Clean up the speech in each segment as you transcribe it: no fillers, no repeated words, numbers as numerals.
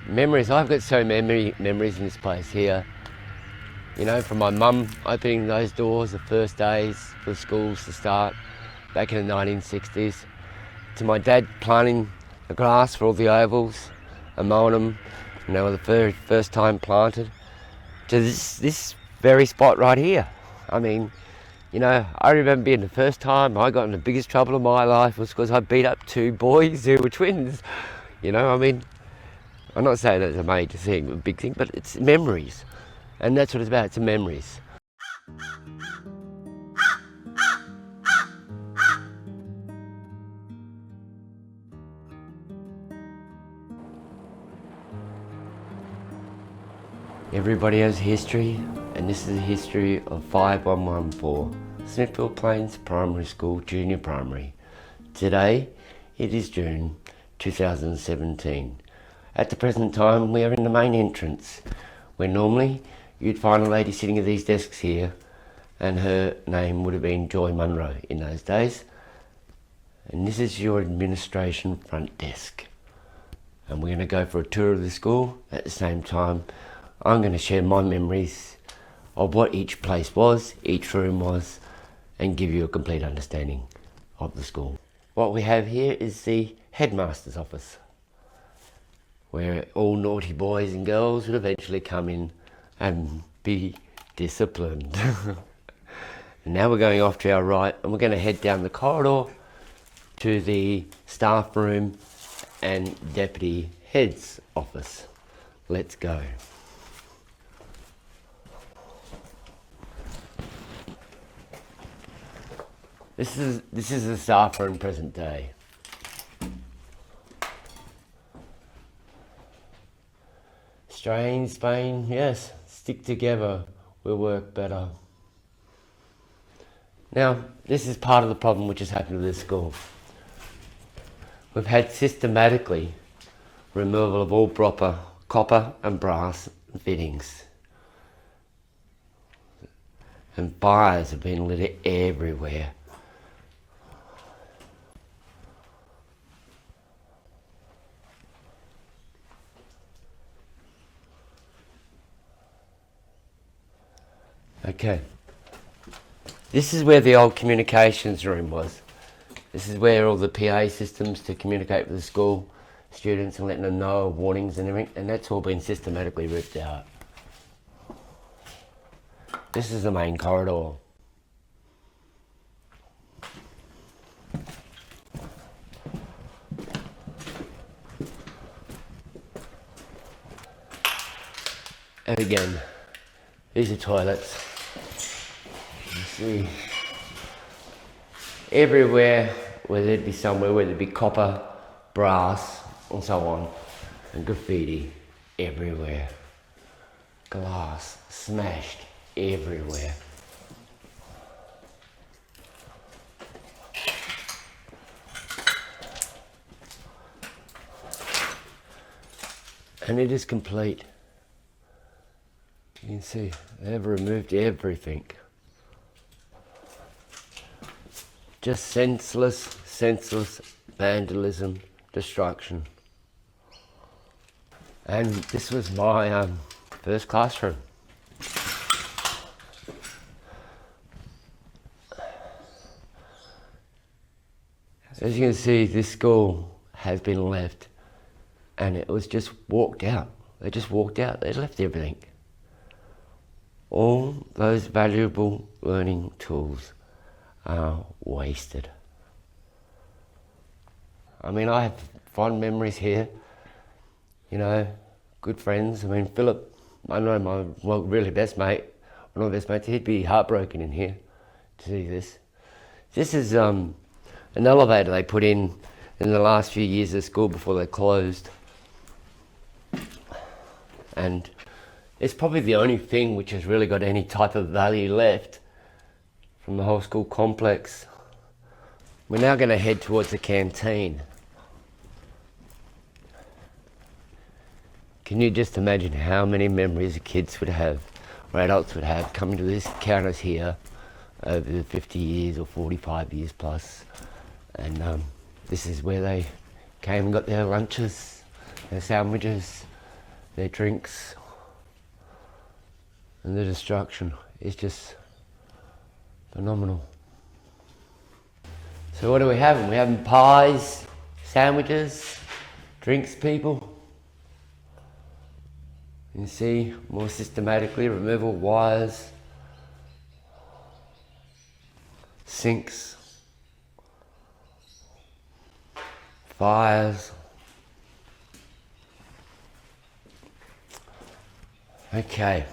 Memories, I've got so many memories in this place here. You know, from my mum opening those doors the first days for schools to start back in the 1960s, to my dad planting the grass for all the ovals and mowing them, you know, the very first time planted, to this very spot right here. I mean, you know, I remember being the first time I got in the biggest trouble of my life was because I beat up two boys who were twins. You know, I mean, I'm not saying that's a major thing, a big thing, but it's memories. And that's what it's about, it's memories. Everybody has history, and this is the history of 5114, Smithfield Plains Primary School, Junior Primary. Today, it is June 2017. At the present time, we are in the main entrance, where normally you'd find a lady sitting at these desks here, and her name would have been Joy Munro in those days. And this is your administration front desk. And we're going to go for a tour of the school. At the same time, I'm going to share my memories of what each place was, each room was, and give you a complete understanding of the school. What we have here is the headmaster's office, where all naughty boys and girls would eventually come in and be disciplined. And now we're going off to our right, and we're going to head down the corridor to the staff room and deputy head's office. Let's go. This is the staff room present day. Australia, Spain, yes, stick together, we'll work better. Now, this is part of the problem which has happened to this school. We've had systematically removal of all proper copper and brass fittings. And fires have been lit everywhere. Okay, this is where the old communications room was. This is where all the PA systems to communicate with the school students and letting them know of warnings and everything, and that's all been systematically ripped out. This is the main corridor. And again, these are toilets. You see, everywhere where there'd be somewhere where there'd be copper, brass, and so on, and graffiti everywhere. Glass smashed everywhere. And it is complete. You can see they've removed everything. Just senseless vandalism, destruction. And this was my first classroom. As you can see, this school has been left, and it was just walked out. They just walked out, they left everything. All those valuable learning tools are wasted. I mean, I have fond memories here, you know, good friends. I mean, Philip, I know my really best mate, one of my best mates, he'd be heartbroken in here to see this. This is an elevator they put in the last few years of school before they closed. And it's probably the only thing which has really got any type of value left from the whole school complex. We're now going to head towards the canteen. Can you just imagine how many memories the kids would have, or adults would have, coming to this counters here over the 50 years or 45 years plus. And this is where they came and got their lunches, their sandwiches, their drinks, and the destruction is just phenomenal. So what are we having? We're having pies, sandwiches, drinks, people. You see, more systematically, removal wires, sinks, fires. Okay.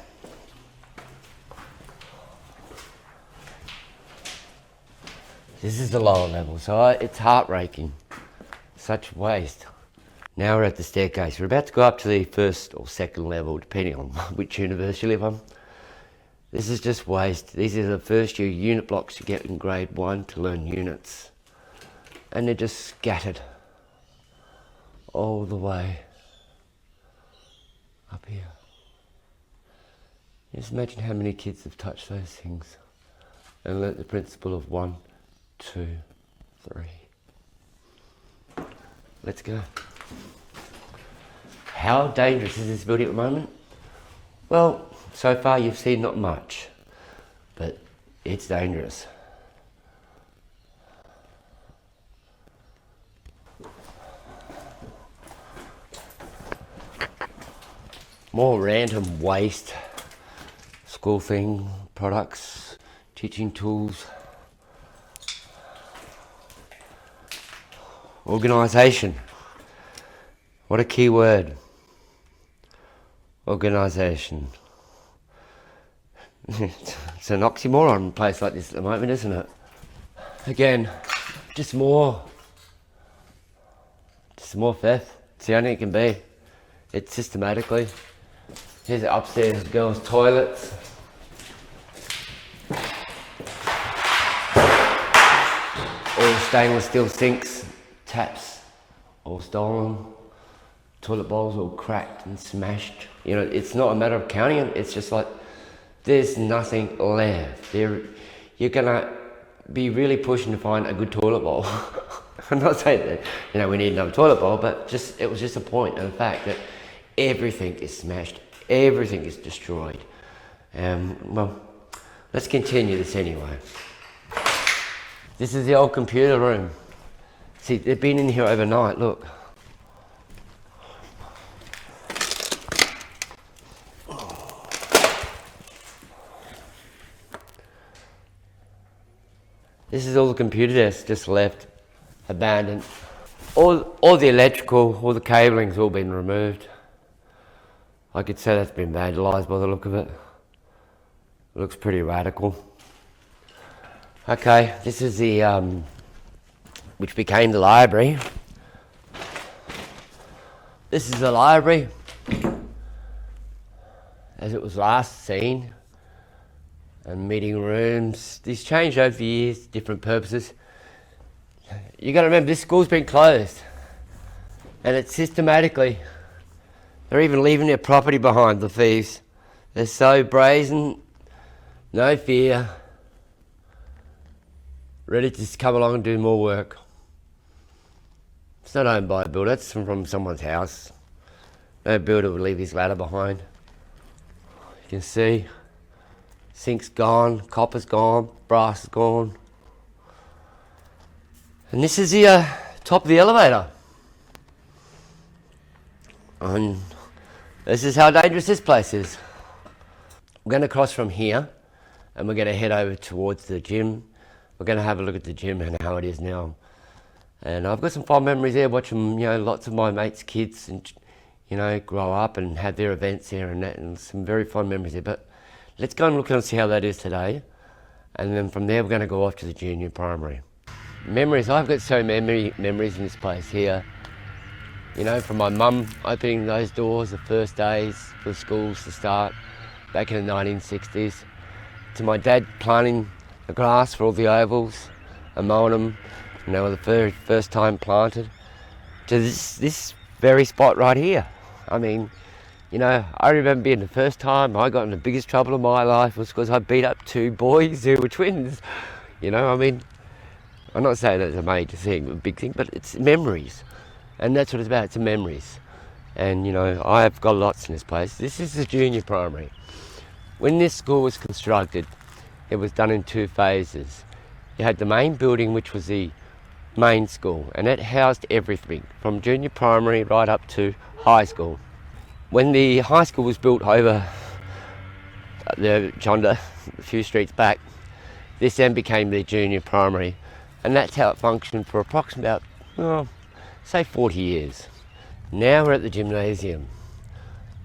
This is the lower level, so it's heartbreaking. Such waste. Now we're at the staircase. We're about to go up to the first or second level, depending on which university you live on. This is just waste. These are the first year unit blocks you get in grade 1 to learn units. And they're just scattered all the way up here. Just imagine how many kids have touched those things and learnt the principle of 1, 2, 3. Let's go. How dangerous is this building at the moment? Well, so far you've seen not much, but it's dangerous. More random waste, school thing, products, teaching tools. Organisation. What a key word. Organisation. It's an oxymoron in a place like this at the moment, isn't it? Again, just more theft. It's the only it can be. It's systematically. Here's the upstairs girls' toilets. All stainless steel sinks, taps, all stolen. Toilet bowls all cracked and smashed. You know, it's not a matter of counting them, it's just like, there's nothing left. You're gonna be really pushing to find a good toilet bowl. I'm not saying that, you know, we need another toilet bowl, but it was just a point of the fact that everything is smashed, everything is destroyed. Well, let's continue this anyway. This is the old computer room. See, they've been in here overnight, look. This is all the computer desks just left, abandoned. All the electrical, all the cabling's all been removed. I could say that's been vandalised by the look of it. It looks pretty radical. Okay, this is the, which became the library. This is the library, as it was last seen. And meeting rooms. These changed over the years, different purposes. You got to remember, this school's been closed, and it's systematically. They're even leaving their property behind, the thieves. They're so brazen, no fear, ready to just come along and do more work. It's not owned by a builder, it's from someone's house. No builder would leave his ladder behind. You can see. Sink's gone, copper's gone, brass is gone. And this is the top of the elevator. And this is how dangerous this place is. We're going to cross from here and we're going to head over towards the gym. We're going to have a look at the gym and how it is now. And I've got some fond memories there watching, you know, lots of my mates' kids and, you know, grow up and have their events there and that, and some very fond memories there. But let's go and look and see how that is today. And then from there, we're going to go off to the junior primary. Memories, I've got so many memories in this place here. You know, from my mum opening those doors the first days for schools to start back in the 1960s, to my dad planting the grass for all the ovals and mowing them, you know, the very first time planted, to this very spot right here. I mean, you know, I remember being the first time I got in the biggest trouble of my life was because I beat up 2 boys who were twins. You know, I mean, I'm not saying that's a major thing, a big thing, but it's memories. And that's what it's about, it's memories. And you know, I have got lots in this place. This is the junior primary. When this school was constructed, it was done in 2 phases. You had the main building, which was the main school, and it housed everything from junior primary right up to high school. When the high school was built over the Jonda, a few streets back, this then became the junior primary, and that's how it functioned for approximately about, well, say 40 years. Now we're at the gymnasium.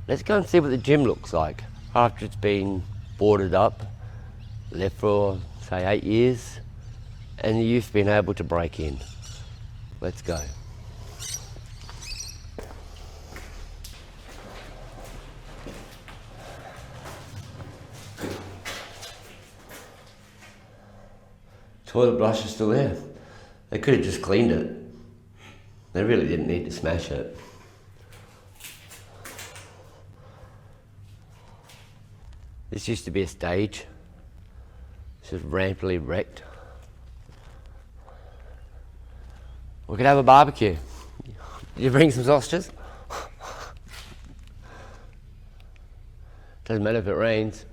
Let's go and see what the gym looks like after it's been boarded up, left for say 8 years, and the youth been able to break in. Let's go. Toilet brush is still there. They could have just cleaned it. They really didn't need to smash it. This used to be a stage. This is rampantly wrecked. We could have a barbecue. Did you bring some sausages? Doesn't matter if it rains.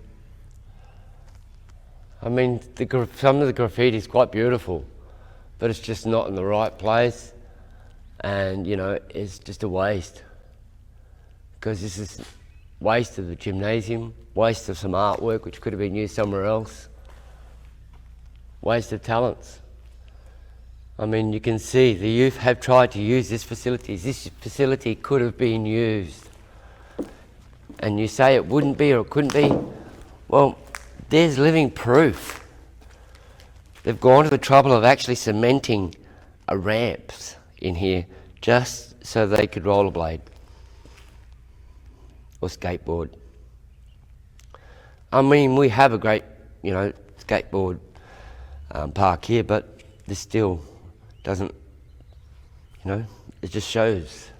I mean, some of the graffiti is quite beautiful, but it's just not in the right place, and you know, it's just a waste. Because this is waste of the gymnasium, waste of some artwork which could have been used somewhere else, waste of talents. I mean, you can see the youth have tried to use this facility. This facility could have been used. And you say it wouldn't be or it couldn't be. Well, there's living proof. They've gone to the trouble of actually cementing a ramps in here just so they could rollerblade or skateboard. I mean, we have a great, you know, skateboard park here, but this still doesn't, you know, it just shows.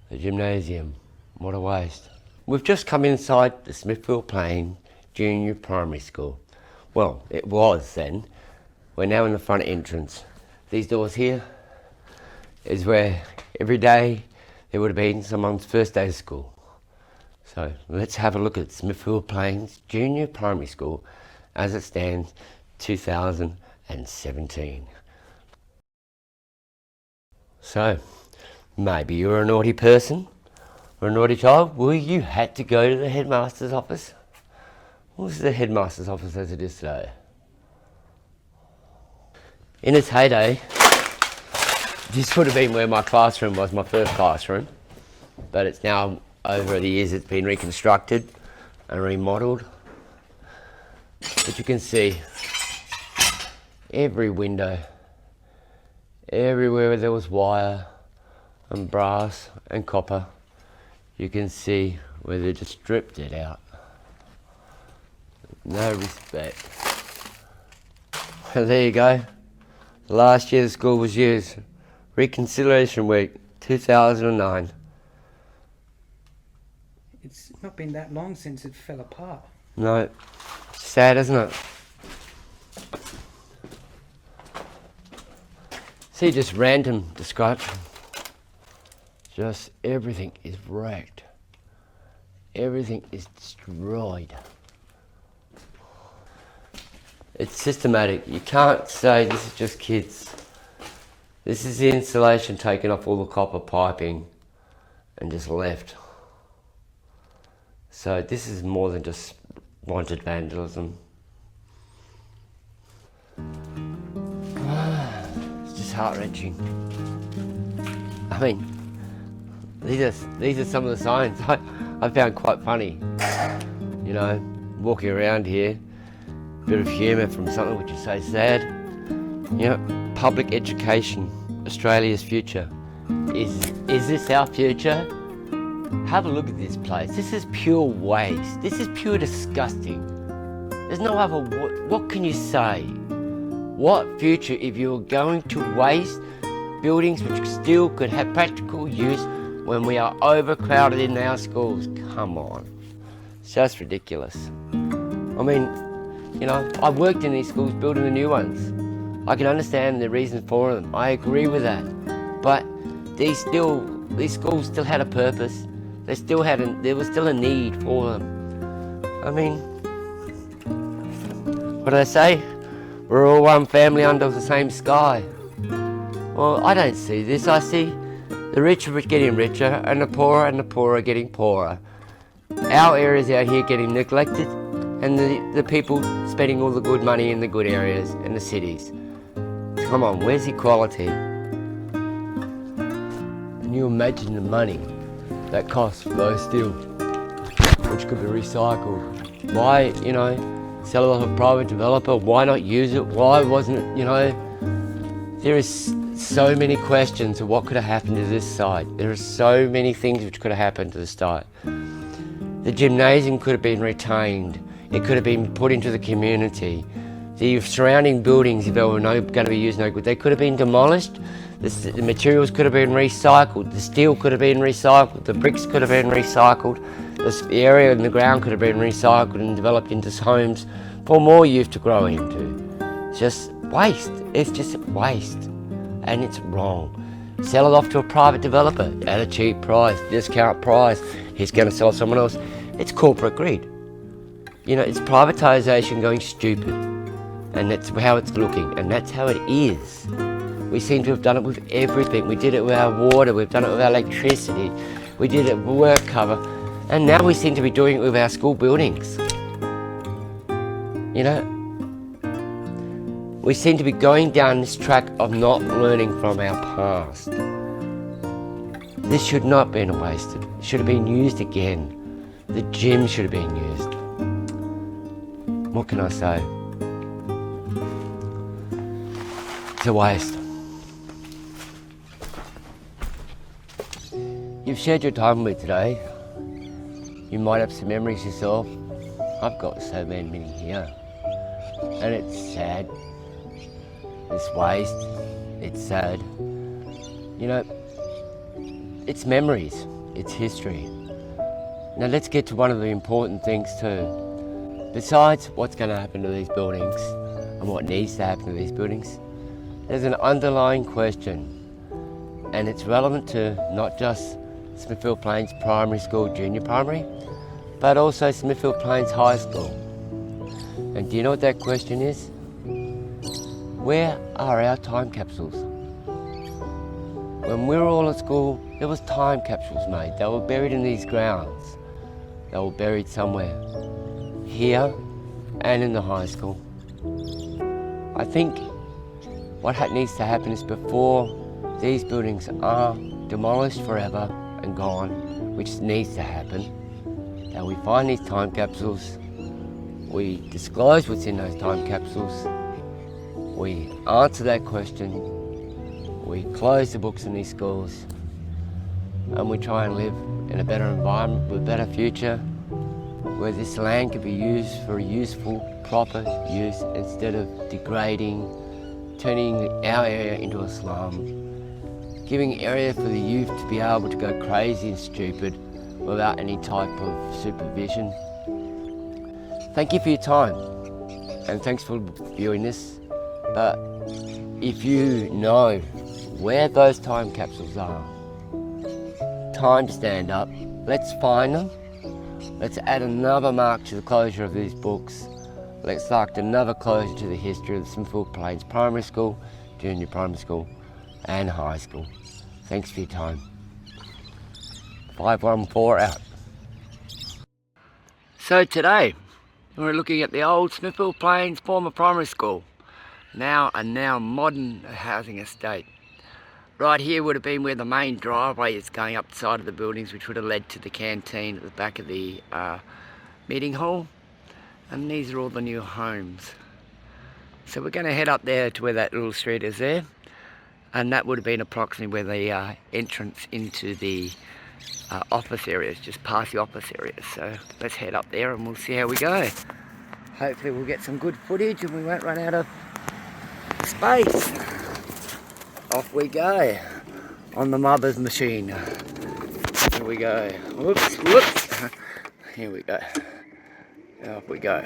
The gymnasium, what a waste. We've just come inside the Smithfield Plains Junior Primary School. Well, it was then. We're now in the front entrance. These doors here is where every day there would have been someone's first day of school. So let's have a look at Smithfield Plains Junior Primary School as it stands 2017. So, maybe you're a naughty person or a naughty child. Well, you had to go to the headmaster's office. What was the headmaster's office as it is today? In its heyday, this would have been where my classroom was, my first classroom. But it's now, over the years, it's been reconstructed and remodelled. But you can see every window, everywhere where there was wire and brass and copper, you can see where they just stripped it out. No respect. And there you go. Last year the school was used. Reconciliation Week 2009. It's not been that long since it fell apart. No. Sad, isn't it? See, just random description. Just everything is wrecked. Everything is destroyed. It's systematic. You can't say this is just kids. This is the insulation taking off all the copper piping and just left. So this is more than just wanted vandalism. It's just heart-wrenching. I mean, these are some of the signs I found quite funny. You know, walking around here, bit of humour from something which is so sad. You know, public education, Australia's future. Is this our future? Have a look at this place. This is pure waste. This is pure disgusting. There's no other, what can you say? What future if you're going to waste buildings which still could have practical use when we are overcrowded in our schools? Come on. It's just ridiculous. I mean, you know, I've worked in these schools building the new ones. I can understand the reasons for them. I agree with that. But these schools still had a purpose. There was still a need for them. I mean, what do I say? We're all one family under the same sky. Well, I don't see this. I see the rich are getting richer and the poor are getting poorer. Our areas out here getting neglected, and the people spending all the good money in the good areas in the cities. Come on, where's equality? Can you imagine the money that costs for those steel, which could be recycled? Why, sell it to a private developer? Why not use it? Why wasn't it, there is so many questions of what could have happened to this site. There are so many things which could have happened to the site. The gymnasium could have been retained. It could have been put into the community. The surrounding buildings, if they were going to be used no good, they could have been demolished. The materials could have been recycled. The steel could have been recycled. The bricks could have been recycled. The area in the ground could have been recycled and developed into homes for more youth to grow into. It's just waste. It's just waste. And it's wrong. Sell it off to a private developer at a cheap price, discount price. He's going to sell it to someone else. It's corporate greed. It's privatisation going stupid. And that's how it's looking, and that's how it is. We seem to have done it with everything. We did it with our water, we've done it with our electricity, we did it with work cover, and now we seem to be doing it with our school buildings. We seem to be going down this track of not learning from our past. This should not have been wasted. It should have been used again. The gym should have been used. What can I say? It's a waste. You've shared your time with me today. You might have some memories yourself. I've got so many here. And it's sad. It's waste. It's sad. It's memories. It's history. Now let's get to one of the important things too. Besides what's going to happen to these buildings and what needs to happen to these buildings, there's an underlying question, and it's relevant to not just Smithfield Plains Primary School, Junior Primary, but also Smithfield Plains High School. And do you know what that question is? Where are our time capsules? When we were all at school, there was time capsules made. They were buried in these grounds. They were buried somewhere, here and in the high school. I think what needs to happen is, before these buildings are demolished forever and gone, which needs to happen, that we find these time capsules, we disclose what's in those time capsules, we answer that question, we close the books in these schools, and we try and live in a better environment with a better future, where this land can be used for useful, proper use, instead of degrading, turning our area into a slum, giving area for the youth to be able to go crazy and stupid without any type of supervision. Thank you for your time, and thanks for viewing this. But if you know where those time capsules are, time to stand up. Let's find them. Let's add another mark to the closure of these books. Let's mark another closure to the history of the Smithfield Plains Primary School, Junior Primary School and High School. Thanks for your time. 514 out. So today, we're looking at the old Smithfield Plains former primary school, now a modern housing estate. Right here would have been where the main driveway is going up the side of the buildings, which would have led to the canteen at the back of the meeting hall. And these are all the new homes. So we're going to head up there to where that little street is there. And that would have been approximately where the entrance into the office areas, just past the office areas. So let's head up there and we'll see how we go. Hopefully we'll get some good footage and we won't run out of space. Off we go on the mother's machine. Here we go. Whoops, whoops. Here we go. Off we go.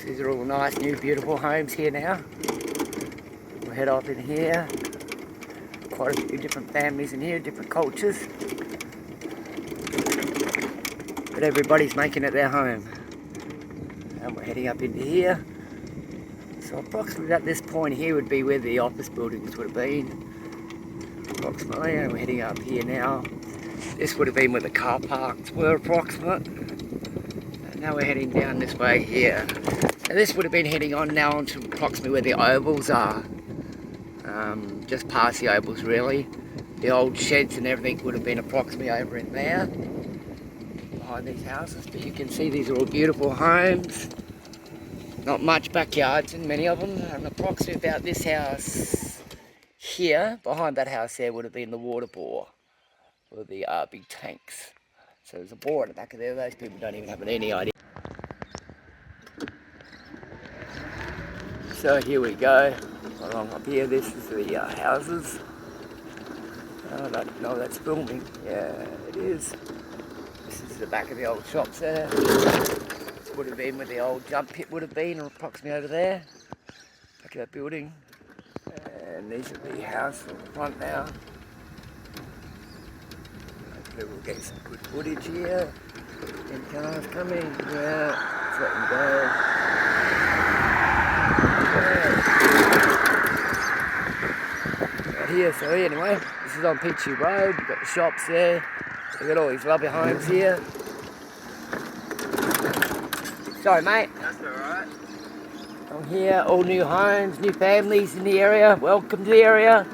These are all nice, new, beautiful homes here now. We'll head off in here. Quite a few different families in here, different cultures. But everybody's making it their home. And we're heading up into here. So approximately at this point here would be where the office buildings would have been. Approximately, and we're heading up here now. This would have been where the car parks were approximate. And now we're heading down this way here. And this would have been heading on now onto approximately where the ovals are. Just past the ovals really. The old sheds and everything would have been approximately over in there. Behind these houses. But you can see these are all beautiful homes. Not much backyards in many of them. And approximately about this house here, behind that house there would have been the water bore. Or the big tanks. So there's a bore at the back of there. Those people don't even have any idea. So here we go. Along up here, this is the houses. I don't know, that's filming. Yeah, it is. This is the back of the old shops there. This would have been where the old jump pit would have been, or approximately over there. Back of that building. And these are the houses on the front now. Hopefully we'll get some good footage here. And cars coming. Yeah, let's let them go. Right here, so anyway, this is on Peachy Road. You've got the shops there. We've got all these lovely homes here. Sorry, mate. That's alright. I'm here, all new homes, new families in the area. Welcome to the area.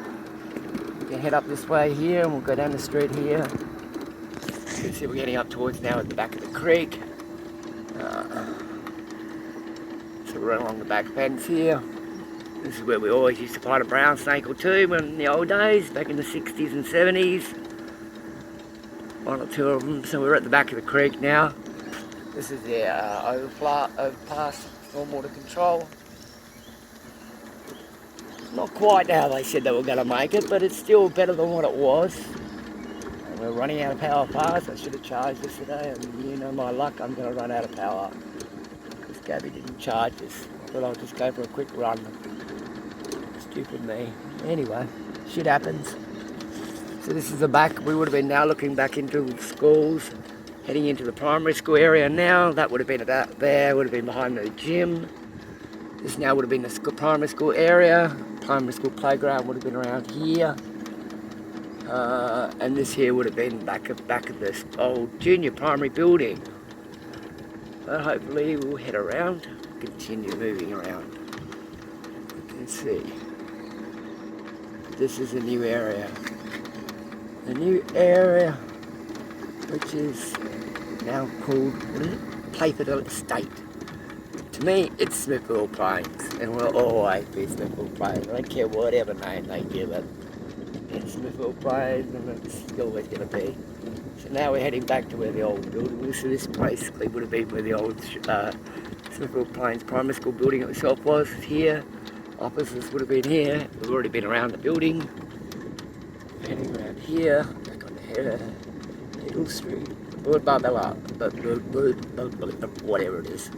We can head up this way here and we'll go down the street here. You can see we're getting up towards now at the back of the creek. So we're along the back fence here. This is where we always used to find a brown snake or two in the old days, back in the 60s and 70s. One or two of them. So we're at the back of the creek now. This is the overpass stormwater control. Not quite how they said they were going to make it, but it's still better than what it was. And we're running out of power fast. I should have charged this today, and you know my luck, I'm going to run out of power. Because Gabby didn't charge this. I thought I'll just go for a quick run. Stupid me. Anyway, shit happens. So this is the back. We would have been now looking back into schools, heading into the primary school area now. That would have been about there, would have been behind the gym. This now would have been the primary school area. Primary school playground would have been around here. And this here would have been back of this old junior primary building. But hopefully we'll head around, continue moving around. You can see. This is a new area. A new area which is now called, what is it? Playford Estate. To me, it's Smithfield Plains, and we'll always be Smithfield Plains. I don't care whatever name they give it. It's Smithfield Plains, and it's always going to be. So now we're heading back to where the old building was. So this basically would have been where the old Smithfield Plains primary school building itself was. Here, offices would have been here. We've already been around the building. Heading around here, back on the Hill Street. Whatever it is.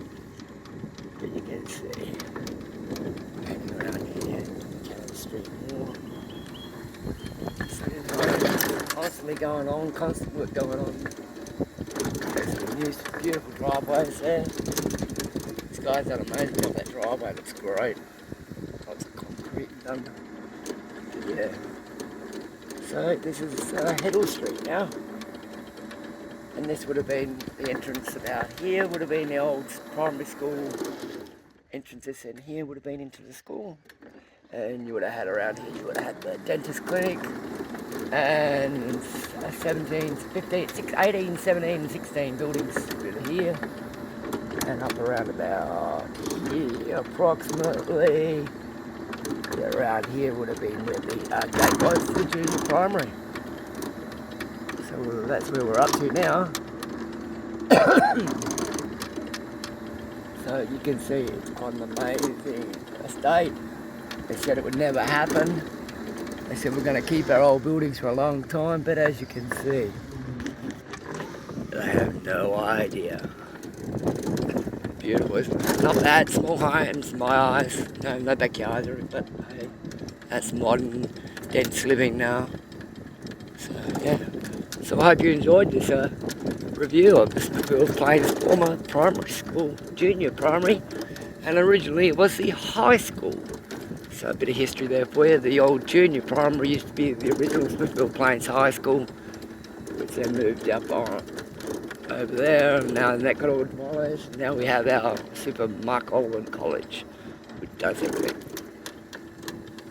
But you can see. Heading around here, Canteen Street more. So constantly going on, constant work going on. There's some new beautiful driveways there. This guy's done amazing job. That driveway looks great. Lots of concrete done. Yeah. So this is Hill Street now. And this would have been the entrance about here, would have been the old primary school entrances, and here would have been into the school. And you would have had around here, you would have had the dentist clinic, and 17, 15, 18, 17, and 16 buildings really here. And up around about here, approximately. Yeah, around here would have been where the gate was to the junior primary. So that's where we're up to now. So you can see it's quite an amazing estate. They said it would never happen. They said we're going to keep our old buildings for a long time, but as you can see, I have no idea. beautiful, isn't it? Not bad, small homes in my eyes. No backyards or anything, but hey, that's modern, dense living now. So yeah, so I hope you enjoyed this review of the Smithfield Plains former primary school, junior primary, and originally it was the high school. So a bit of history there for you. The old junior primary used to be the original Smithfield Plains High School, which then moved up on over there, and now that got all demolished. Now we have our super Mark Olin College, which does everything.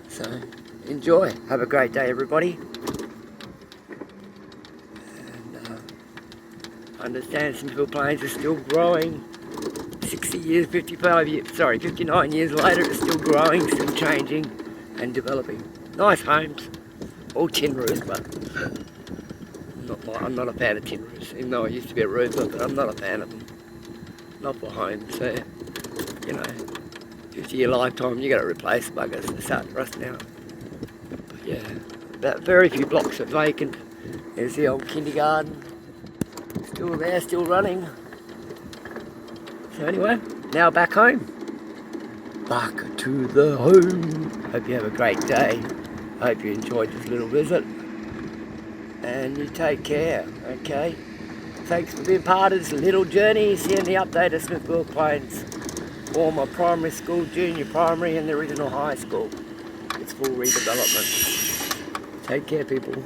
So enjoy. Have a great day, everybody. And I understand Smithfield Plains is still growing. 60 years, 59 years later, it's still growing, still changing and developing. Nice homes, all tin roofs, but I'm not a fan of tin roofs, even though I used to be a roofer, but I'm not a fan of them. Not for homes, so, you know, 50-year lifetime, you got to replace buggers, they start to rust now. But yeah, about very few blocks are vacant. There's the old kindergarten, still there, still running. So anyway, now back home. Back to the home. Hope you have a great day. Hope you enjoyed this little visit. And you take care, okay? Thanks for being part of this little journey, seeing the update of Smithfield Plains former primary school, junior primary and the original high school. It's full redevelopment. Take care, people.